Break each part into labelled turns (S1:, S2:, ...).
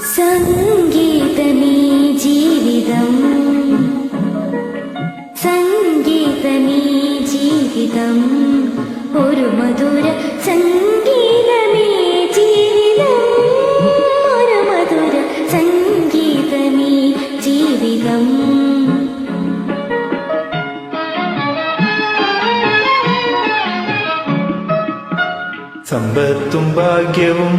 S1: സംഗീതമേ ജീവിതം, സംഗീതമേ ജീവിതം, ഒരു മധുര സംഗീതമേ ജീവിതം, ഒരു മധുര സംഗീതമേ ജീവിതം.
S2: സമ്പത്തും ഭാഗ്യവും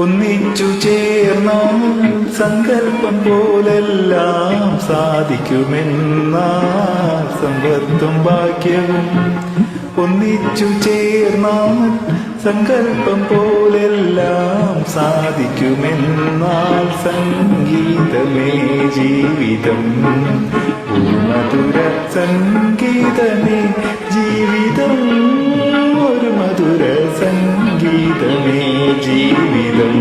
S2: ഒന്നിച്ചു ചേർന്നാൽ സങ്കല്പം പോലെല്ലാം സാധിക്കുമെന്ന. സമ്പത്തും ഭാഗ്യവും ഒന്നിച്ചു ചേർന്നാൽ സങ്കല്പം പോലെല്ലാം സാധിക്കുമെന്നാൽ സംഗീതമേ ജീവിതം, മധുര സംഗീതമേ ജീവിതം, ഒരു മധുര സംഗീതമേ ജീവിതം.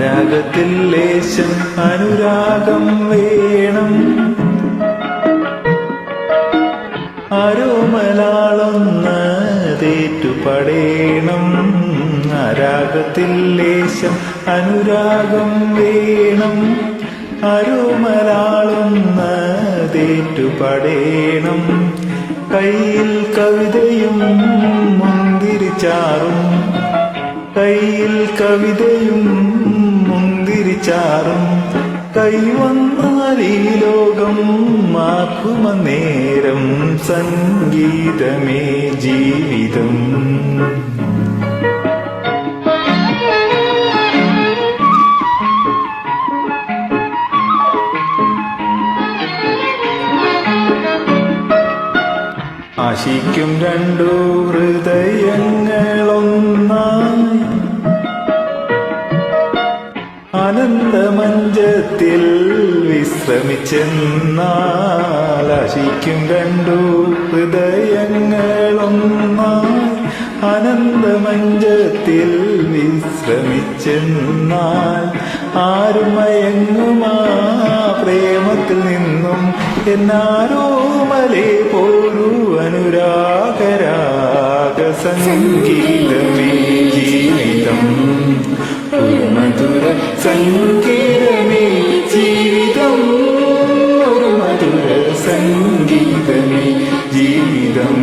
S2: രാഗത്തിൽ ലേശം അനുരാഗം വേണം, ആരോമലാളൊന്ന് തേറ്റുപടേണം. രാഗത്തിൽ ലേശം അനുരാഗം വേണം, ആരോമലാളൊന്ന് തേറ്റുപടേണം. കയ്യിൽ കവിതയും മുന്തിരിച്ചാറും, കയ്യിൽ കവിതയും മുന്തിരിച്ചാറും, കൈവന്നാൽ ഈ ലോകം മാക്കുമന്നേരം സംഗീതമേ ജീവിതം. ആശിക്കും രണ്ടു ഹൃദയങ്ങളൊന്നായി ആനന്ദമഞ്ചത്തിൽ വിശ്രമിച്ചെന്നാൽ. ആശിക്കും രണ്ടു ഹൃദയങ്ങളൊന്നായി ആനന്ദമഞ്ചത്തിൽ വിശ്രമിച്ചെന്നാൽ. ആരും മയങ്ങുമാ പ്രേമത്തിൽ നിന്നും എന്നാരോമലേ പോരൂ അനുരാഗരാഗ സംഗീതമേ ജീവിതം, ഒരു മധുര സംഗീതമേ ജീവിതം, ഒരു മധുര സംഗീതമേ ജീവിതം.